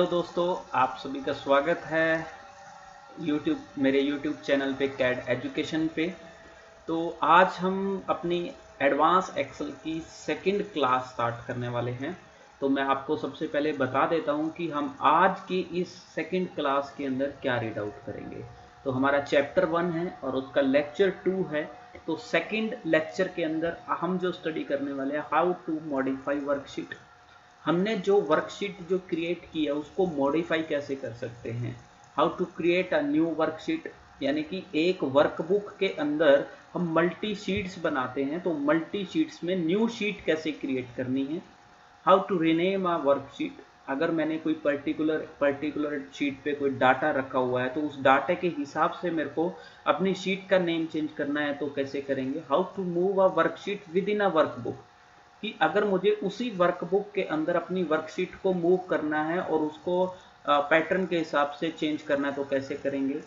Hello दोस्तों, आप सभी का स्वागत है मेरे YouTube चैनल पे कैड एजुकेशन पे। तो आज हम अपनी एडवांस एक्सेल की सेकंड क्लास स्टार्ट करने वाले हैं। तो मैं आपको सबसे पहले बता देता हूं कि हम आज की इस सेकंड क्लास के अंदर क्या रीड आउट करेंगे। तो हमारा चैप्टर 1 है और उसका लेक्चर 2 है। तो सेकंड लेक्चर के अंदर हम जो स्टडी करने वाले हैं, हाउ टू मॉडिफाई वर्कशीट। हमने जो वर्कशीट जो क्रिएट किया उसको मॉडिफाई कैसे कर सकते हैं। How to create a new worksheet, यानी कि एक वर्कबुक के अंदर हम मल्टी शीट्स बनाते हैं, तो मल्टी शीट्स में न्यू शीट कैसे क्रिएट करनी है। How to rename a worksheet, अगर मैंने कोई पर्टिकुलर शीट पे कोई डाटा रखा हुआ है तो उस डाटा के हिसाब से मेरे को अपनी शीट का नेम चेंज करना है तो कैसे करेंगे। How to move a worksheet within a workbook, कि अगर मुझे उसी वर्कबुक के अंदर अपनी वर्कशीट को मूव करना है और उसको पैटर्न के हिसाब से चेंज करना है तो कैसे करेंगे।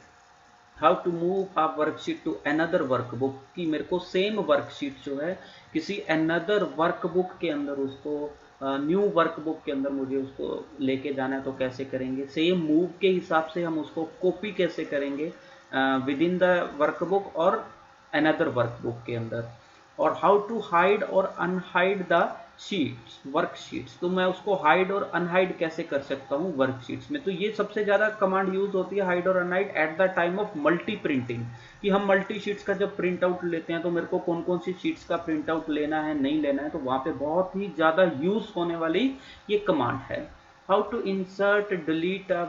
How to move a worksheet to another workbook, कि मेरे को सेम वर्कशीट जो है किसी अनदर वर्कबुक के अंदर उसको न्यू वर्कबुक के अंदर मुझे उसको लेके जाना है तो कैसे करेंगे। सेम मूव के हिसाब से हम उसको कॉपी कैसे करेंगे विद इन द वर्कबुक और अनदर वर्कबुक के अंदर। और हाउ टू हाइड और अनहाइड द शीट्स वर्कशीट्स, तो मैं उसको हाइड और अनहाइड कैसे कर सकता हूँ वर्कशीट्स में। तो ये सबसे ज़्यादा कमांड यूज होती है हाइड और unhide at the time of multi printing, कि हम मल्टी शीट्स का जब प्रिंट आउट लेते हैं तो मेरे को कौन कौन सी शीट्स का प्रिंट आउट लेना है नहीं लेना है, तो वहाँ पे बहुत ही ज़्यादा यूज होने वाली ये कमांड है। How to insert delete a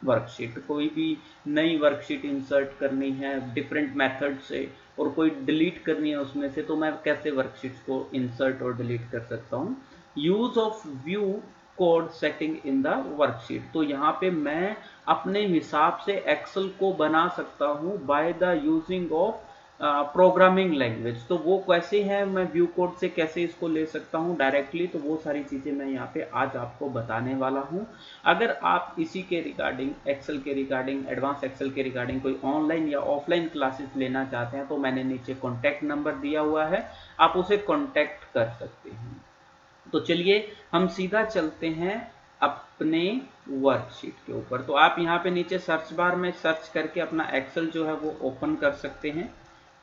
worksheet, कोई भी नई वर्कशीट इंसर्ट करनी है डिफरेंट मेथड से और कोई डिलीट करनी है उसमें से, तो मैं कैसे वर्कशीट्स को इंसर्ट और डिलीट कर सकता हूँ। Use of view code setting in the worksheet, तो यहाँ पे मैं अपने हिसाब से एक्सेल को बना सकता हूँ by the using of programming language. तो वो कैसे है, मैं व्यू कोड से कैसे इसको ले सकता हूँ डायरेक्टली, तो वो सारी चीज़ें मैं यहाँ पे आज आपको बताने वाला हूँ। अगर आप इसी के रिगार्डिंग एक्सेल के रिगार्डिंग एडवांस एक्सेल के रिगार्डिंग कोई ऑनलाइन या ऑफलाइन क्लासेस लेना चाहते हैं तो मैंने नीचे कॉन्टैक्ट नंबर दिया हुआ है, आप उसे कॉन्टैक्ट कर सकते हैं। तो चलिए हम सीधा चलते हैं अपने वर्कशीट के ऊपर। तो आप यहाँ पे नीचे सर्च बार में सर्च करके अपना एक्सेल जो है वो ओपन कर सकते हैं।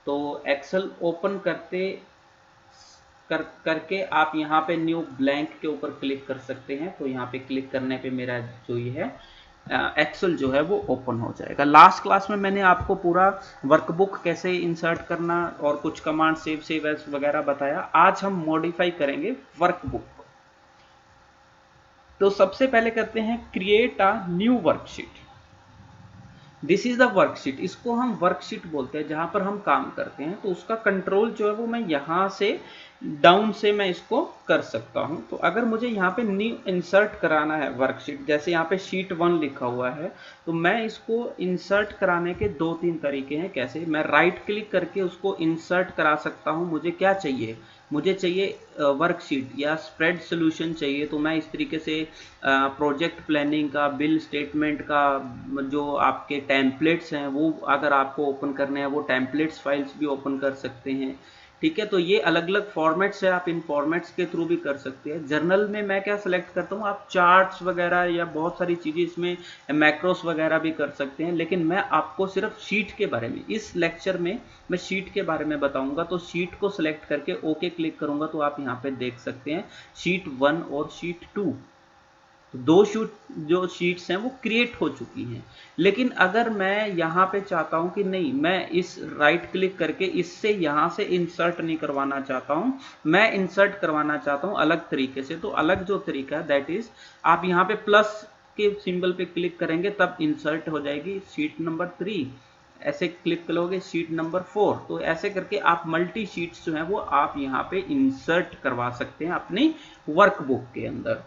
तो एक्सेल ओपन करके आप यहाँ पे न्यू ब्लैंक के ऊपर क्लिक कर सकते हैं। तो यहाँ पे क्लिक करने पे मेरा जो ये है एक्सेल जो है वो ओपन हो जाएगा। लास्ट क्लास में मैंने आपको पूरा वर्कबुक कैसे इंसर्ट करना और कुछ कमांड सेव एज वगैरह बताया। आज हम मॉडिफाई करेंगे वर्कबुक। तो सबसे पहले करते हैं create a new worksheet. This is the worksheet, इसको हम वर्कशीट बोलते हैं जहां पर हम काम करते हैं। तो उसका कंट्रोल जो है वो मैं यहां से डाउन से मैं इसको कर सकता हूं। तो अगर मुझे यहाँ पे न्यू इंसर्ट कराना है वर्कशीट, जैसे यहाँ पे शीट 1 लिखा हुआ है, तो मैं इसको इंसर्ट कराने के 2-3 तरीके हैं। कैसे, मैं राइट क्लिक करके उसको इंसर्ट करा सकता हूं। मुझे क्या चाहिए, मुझे चाहिए वर्कशीट या स्प्रेड सोल्यूशन चाहिए, तो मैं इस तरीके से प्रोजेक्ट प्लानिंग का, बिल स्टेटमेंट का जो आपके टेम्पलेट्स हैं वो अगर आपको ओपन करने हैं वो टेम्पलेट्स फाइल्स भी ओपन कर सकते हैं। ठीक है, तो ये अलग अलग फॉर्मेट्स है, आप इन फॉर्मेट्स के थ्रू भी कर सकते हैं। जर्नल में मैं क्या सिलेक्ट करता हूँ, आप चार्ट्स वगैरह या बहुत सारी चीज़ें इसमें मैक्रोस वगैरह भी कर सकते हैं, लेकिन मैं आपको सिर्फ शीट के बारे में इस लेक्चर में मैं शीट के बारे में बताऊंगा। तो शीट को सिलेक्ट करके ओके क्लिक करूंगा तो आप यहाँ पे देख सकते हैं शीट 1 और शीट 2, दो जो शीट्स हैं वो क्रिएट हो चुकी हैं। लेकिन अगर मैं यहाँ पे चाहता हूँ कि नहीं, मैं इस राइट क्लिक करके इससे यहाँ से इंसर्ट नहीं करवाना चाहता हूँ, मैं इंसर्ट करवाना चाहता हूँ अलग तरीके से, तो अलग जो तरीका है दैट इज आप यहाँ पे प्लस के सिंबल पे क्लिक करेंगे तब इंसर्ट हो जाएगी शीट नंबर 3। ऐसे क्लिक करोगे शीट नंबर 4। तो ऐसे करके आप मल्टी शीट्स जो हैं वो आप यहाँ पे इंसर्ट करवा सकते हैं अपनी वर्कबुक के अंदर।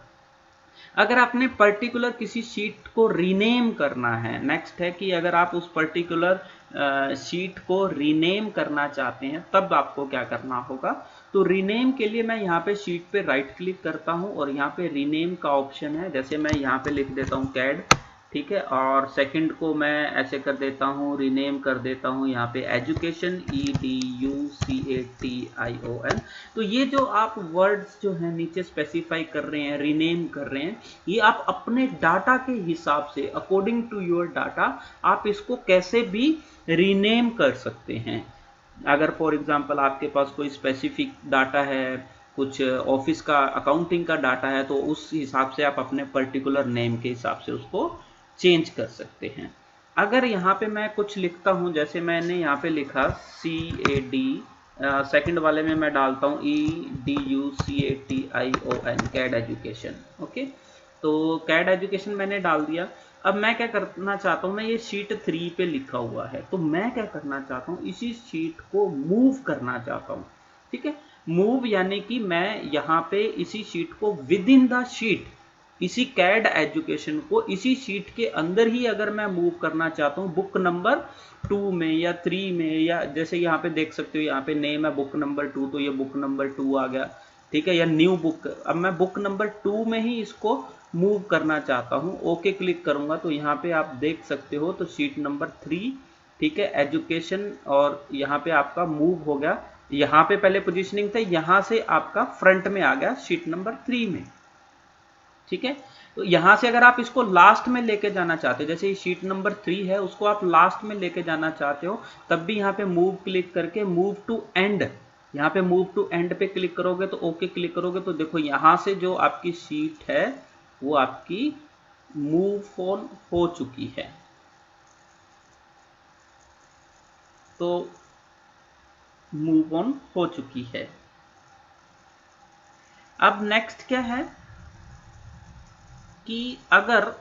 अगर आपने पर्टिकुलर किसी शीट को रीनेम करना है, नेक्स्ट है कि अगर आप उस पर्टिकुलर शीट को रीनेम करना चाहते हैं तब आपको क्या करना होगा। तो रीनेम के लिए मैं यहाँ पे शीट पे राइट क्लिक करता हूँ और यहाँ पे रीनेम का ऑप्शन है। जैसे मैं यहाँ पे लिख देता हूँ कैड ठीक है। और सेकंड को मैं ऐसे कर देता हूँ, रीनेम कर देता हूँ यहाँ पे एजुकेशन, EDUCATION। तो ये जो आप वर्ड्स जो हैं नीचे स्पेसिफाई कर रहे हैं, रीनेम कर रहे हैं, ये आप अपने डाटा के हिसाब से, अकॉर्डिंग टू योर डाटा, आप इसको कैसे भी रीनेम कर सकते हैं। अगर फॉर एग्जांपल आपके पास कोई स्पेसिफिक डाटा है, कुछ ऑफिस का अकाउंटिंग का डाटा है, तो उस हिसाब से आप अपने पर्टिकुलर नेम के हिसाब से उसको चेंज कर सकते हैं। अगर यहाँ पे मैं कुछ लिखता हूँ, जैसे मैंने यहाँ पे लिखा CAD, सेकंड वाले में मैं डालता हूँ EDUCATION, कैड एजुकेशन। ओके, तो कैड एजुकेशन मैंने डाल दिया। अब मैं क्या करना चाहता हूँ, मैं ये शीट 3 पे लिखा हुआ है, तो मैं क्या करना चाहता हूँ, इसी शीट को मूव करना चाहता हूँ। ठीक है, मूव यानी कि मैं यहाँ पे इसी शीट को विद इन द शीट, इसी कैड एजुकेशन को इसी शीट के अंदर ही अगर मैं मूव करना चाहता हूँ, बुक नंबर 2 में या 3 में, या जैसे यहाँ पे देख सकते हो, यहाँ पे नेम है बुक नंबर 2, तो ये बुक नंबर 2 आ गया। ठीक है, या न्यू बुक, अब मैं बुक नंबर 2 में ही इसको मूव करना चाहता हूँ। ओके क्लिक करूंगा तो यहाँ पे आप देख सकते हो, तो शीट नंबर 3, ठीक है, एजुकेशन, और यहाँ पे आपका मूव हो गया। यहाँ पे पहले पोजीशनिंग था, यहाँ से आपका फ्रंट में आ गया शीट नंबर 3 में। ठीक है, तो यहां से अगर आप इसको लास्ट में लेके जाना चाहते हो, जैसे शीट नंबर 3 है, उसको आप लास्ट में लेके जाना चाहते हो, तब भी यहाँ पे मूव क्लिक करके मूव टू एंड, यहाँ पे मूव टू एंड पे क्लिक करोगे, तो ओके क्लिक करोगे, तो देखो यहां से जो आपकी शीट है वो आपकी मूव ऑन हो चुकी है। तो मूव ऑन हो चुकी है। अब नेक्स्ट क्या है कि अगर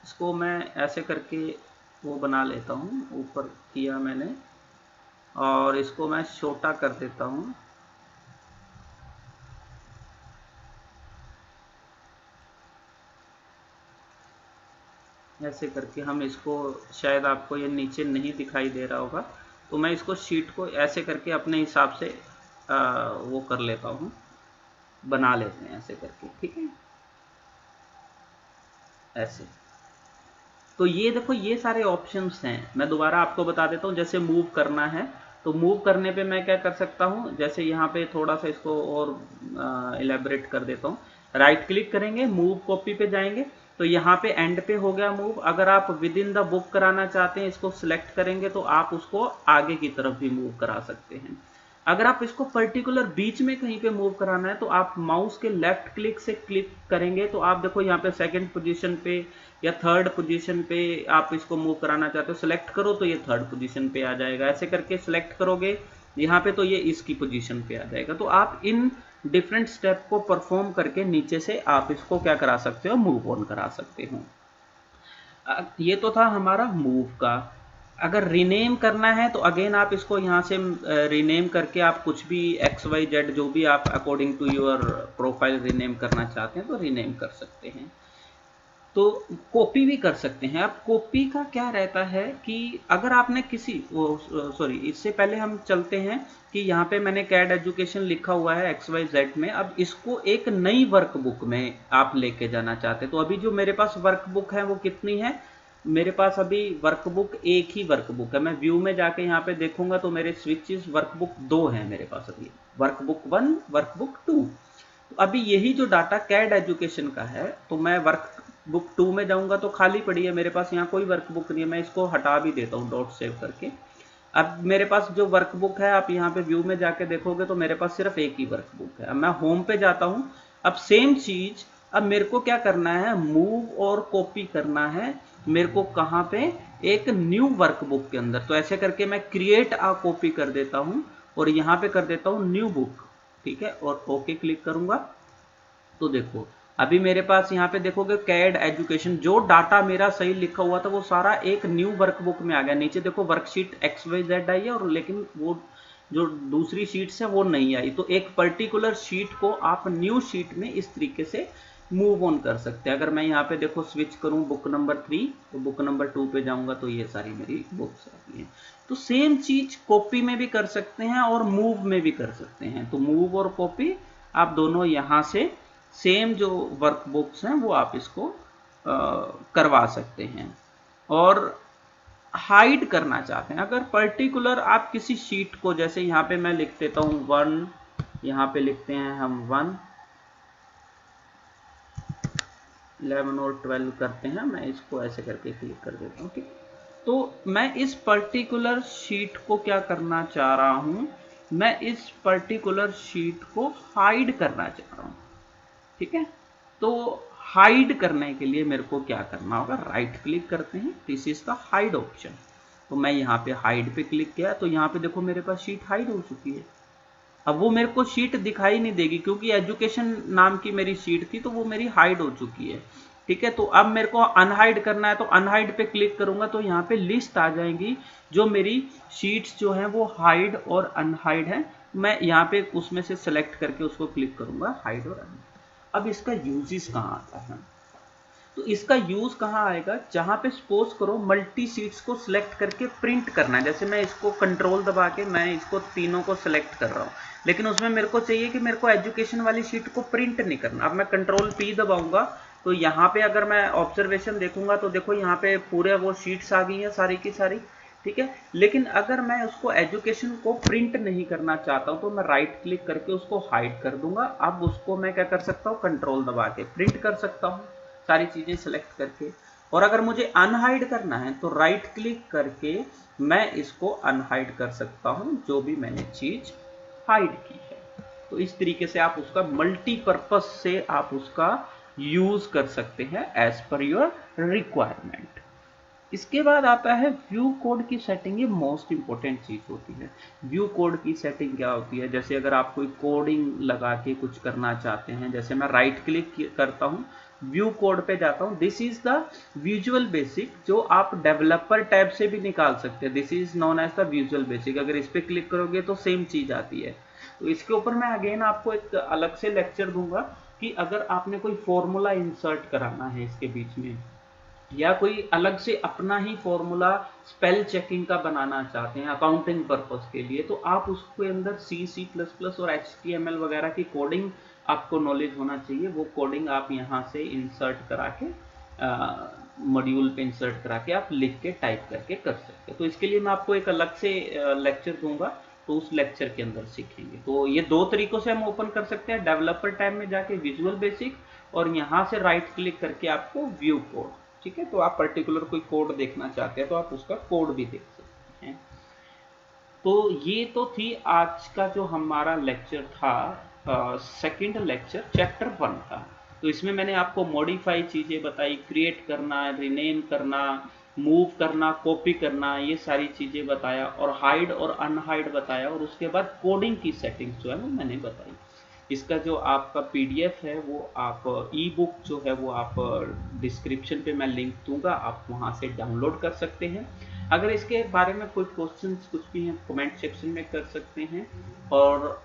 इसको मैं ऐसे करके वो बना लेता हूँ, ऊपर किया मैंने, और इसको मैं छोटा कर देता हूँ, ऐसे करके हम इसको, शायद आपको ये नीचे नहीं दिखाई दे रहा होगा, तो मैं इसको शीट को ऐसे करके अपने हिसाब से वो कर लेता हूँ, बना लेते हैं ऐसे करके। ठीक है, ऐसे। तो ये देखो, ये सारे ऑप्शंस हैं, मैं दोबारा आपको बता देता हूँ। जैसे मूव करना है, तो मूव करने पे मैं क्या कर सकता हूँ, जैसे यहाँ पे थोड़ा सा इसको और इलेबरेट कर देता हूँ। राइट क्लिक करेंगे, मूव कॉपी पे जाएंगे, तो यहाँ पे एंड पे हो गया मूव। अगर आप विद इन द बुक कराना चाहते हैं, इसको सिलेक्ट करेंगे तो आप उसको आगे की तरफ भी मूव करा सकते हैं। अगर आप इसको पर्टिकुलर बीच में कहीं पे मूव कराना है, तो आप माउस के लेफ्ट क्लिक से क्लिक करेंगे, तो आप देखो यहाँ पे सेकंड पोजीशन पे या थर्ड पोजीशन पे आप इसको मूव कराना चाहते हो, सिलेक्ट करो तो ये थर्ड पोजीशन पे आ जाएगा। ऐसे करके सिलेक्ट करोगे यहाँ पे, तो ये इसकी पोजीशन पे आ जाएगा। तो आप इन डिफरेंट स्टेप को परफॉर्म करके नीचे से आप इसको क्या करा सकते हो, मूव ऑन करा सकते हो। ये तो था हमारा मूव का। अगर रीनेम करना है तो अगेन आप इसको यहाँ से रीनेम करके आप कुछ भी XYZ जो भी आप according to your profile rename करना चाहते हैं तो रीनेम कर सकते हैं। तो कॉपी भी कर सकते हैं। अब कॉपी का क्या रहता है कि अगर आपने किसी सॉरी, इससे पहले हम चलते हैं कि यहाँ पे मैंने कैड एजुकेशन लिखा हुआ है XYZ में। अब इसको एक नई वर्कबुक में आप लेके जाना चाहते हैं, तो अभी जो मेरे पास वर्कबुक है वो कितनी है, मेरे पास अभी वर्कबुक एक ही वर्कबुक है। मैं व्यू में जाके यहाँ पे देखूंगा तो मेरे स्विचेस वर्कबुक 2 हैं मेरे पास अभी, वर्कबुक 1, वर्कबुक 2। तो अभी यही जो डाटा कैड एजुकेशन का है, तो मैं वर्कबुक 2 में जाऊंगा तो खाली पड़ी है मेरे पास, यहाँ कोई वर्कबुक नहीं है। मैं इसको हटा भी देता हूँ डॉट सेव करके। अब मेरे पास जो वर्कबुक है, आप यहाँ पे व्यू में जाके देखोगे तो मेरे पास सिर्फ एक ही वर्कबुक है। अब मैं होम पे जाता हूँ। अब सेम चीज, अब मेरे को क्या करना है, मूव और कॉपी करना है मेरे को, कहाँ पे, एक न्यू वर्कबुक के अंदर। तो ऐसे करके मैं क्रिएट आ कॉपी कर देता हूँ और यहाँ पे कर देता हूँ न्यू बुक। ठीक है, और ओके क्लिक करूंगा तो देखो अभी मेरे पास यहाँ पे देखोगे कैड एजुकेशन, जो डाटा मेरा सही लिखा हुआ था वो सारा एक न्यू वर्कबुक में आ गया। नीचे देखो वर्कशीट XYZ आई है, और लेकिन वो जो दूसरी शीट्स है वो नहीं आई। तो एक पर्टिकुलर शीट को आप न्यू शीट में इस तरीके से मूव ऑन कर सकते हैं। अगर मैं यहाँ पे देखो स्विच करूँ बुक नंबर 3, तो बुक नंबर 2 पे जाऊंगा तो ये सारी मेरी बुक्स आती हैं। तो सेम चीज कॉपी में भी कर सकते हैं और मूव में भी कर सकते हैं। तो मूव और कॉपी आप दोनों यहाँ से सेम जो वर्कबुक्स हैं वो आप इसको करवा सकते हैं। और हाइड करना चाहते हैं, अगर पर्टिकुलर आप किसी शीट को, जैसे यहाँ पे मैं लिख देता हूँ 1, यहाँ पे लिखते हैं हम 1, 11 और 12 करते हैं, मैं इसको ऐसे करके क्लिक कर देता हूँ। ठीक, तो मैं इस पर्टिकुलर शीट को क्या करना चाह रहा हूँ, मैं इस पर्टिकुलर शीट को हाइड करना चाह रहा हूँ। ठीक है, तो हाइड करने के लिए मेरे को क्या करना होगा, राइट क्लिक करते हैं, this is the hide option. तो मैं यहाँ पे हाइड पे क्लिक किया तो यहाँ पे देखो मेरे पास शीट हाइड हो चुकी है। अब वो मेरे को शीट दिखाई नहीं देगी क्योंकि एजुकेशन नाम की मेरी शीट थी, तो वो मेरी हाइड हो चुकी है। ठीक है, तो अब मेरे को अनहाइड करना है, तो अनहाइड पे क्लिक करूंगा तो यहाँ पे लिस्ट आ जाएंगी जो मेरी शीट्स जो हैं वो हाइड और अनहाइड है। मैं यहाँ पे उसमें से सेलेक्ट करके उसको क्लिक करूंगा, हाइड और अनहाइड। अब इसका यूजेस कहाँ आता है, तो इसका यूज कहाँ आएगा, जहां पे सपोज करो मल्टी शीट्स को सिलेक्ट करके प्रिंट करना है। जैसे मैं इसको कंट्रोल दबा के मैं इसको तीनों को सिलेक्ट कर रहा हूँ, लेकिन उसमें मेरे को चाहिए कि मेरे को एजुकेशन वाली शीट को प्रिंट नहीं करना। अब मैं कंट्रोल P दबाऊंगा तो यहाँ पे अगर मैं ऑब्जर्वेशन देखूंगा तो देखो यहाँ पे पूरे वो शीट्स आ गई हैं सारी की सारी। ठीक है, लेकिन अगर मैं उसको एजुकेशन को प्रिंट नहीं करना चाहता हूँ तो मैं राइट क्लिक करके उसको हाइड कर दूंगा। अब उसको मैं क्या कर सकता हूँ, कंट्रोल दबा के प्रिंट कर सकता हूँ सारी चीजें सेलेक्ट करके। और अगर मुझे अनहाइड करना है तो राइट क्लिक करके मैं इसको अनहाइड कर सकता हूं जो भी मैंने चीज हाइड की है। तो इस तरीके से आप उसका मल्टीपर्पज से आप उसका यूज कर सकते हैं एज पर योर रिक्वायरमेंट। इसके बाद आता है व्यू कोड की सेटिंग। ये मोस्ट इंपॉर्टेंट चीज होती है। व्यू कोड की सेटिंग क्या होती है, जैसे अगर आप कोई कोडिंग लगा के कुछ करना चाहते हैं, जैसे मैं राइट क्लिक करता हूं, व्यू कोड पे जाता हूं, this is the Visual Basic, जो आप डेवलपर टैब से भी निकाल सकते हैं। This is known as the Visual Basic. अगर इस पे क्लिक करोगे तो सेम चीज आती है। तो इसके ऊपर मैं अगेन आपको एक अलग से लेक्चर दूंगा कि अगर आपने कोई फॉर्मूला इंसर्ट कराना है इसके बीच में, या कोई अलग से अपना ही फॉर्मूला स्पेल चेकिंग का बनाना चाहते हैं अकाउंटिंग पर्पस के लिए, तो आप उसके अंदर C++ और HTML वगैरह की कोडिंग आपको नॉलेज होना चाहिए। वो कोडिंग आप यहाँ से इंसर्ट करा के मॉड्यूल पे इंसर्ट करा के आप लिख के टाइप करके कर सकते हैं। तो इसके लिए मैं आपको एक अलग से लेक्चर दूंगा, तो उस लेक्चर के अंदर सीखेंगे। तो ये दो तरीकों से हम ओपन कर सकते हैं, डेवलपर टैब में जाके विजुअल बेसिक, और यहाँ से राइट क्लिक करके आपको व्यू कोड। ठीक है, तो आप पर्टिकुलर कोई कोड देखना चाहते हैं तो आप उसका कोड भी देख सकते हैं। तो ये तो थी आज का जो हमारा लेक्चर था, सेकंड लेक्चर चैप्टर 1 था। तो इसमें मैंने आपको मॉडिफाई चीजें बताई, क्रिएट करना, रिनेम करना, मूव करना, कॉपी करना, ये सारी चीजें बताया, और हाइड और अनहाइड बताया, और उसके बाद कोडिंग की सेटिंग्स जो है वो मैंने बताई। इसका जो आपका पीडीएफ है वो आप ई बुक जो है वो आप डिस्क्रिप्शन पे मैं लिंक दूंगा, आप वहां से डाउनलोड कर सकते हैं। अगर इसके बारे में कोई क्वेश्चंस कुछ भी हैं कमेंट सेक्शन में कर सकते हैं। और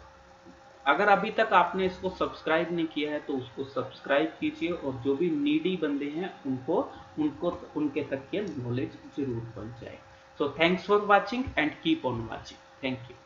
अगर अभी तक आपने इसको सब्सक्राइब नहीं किया है तो उसको सब्सक्राइब कीजिए, और जो भी नीडी बंदे हैं उनको उनके तक ये नॉलेज जरूर पहुंच जाए। So thanks for watching and keep on watching. Thank you.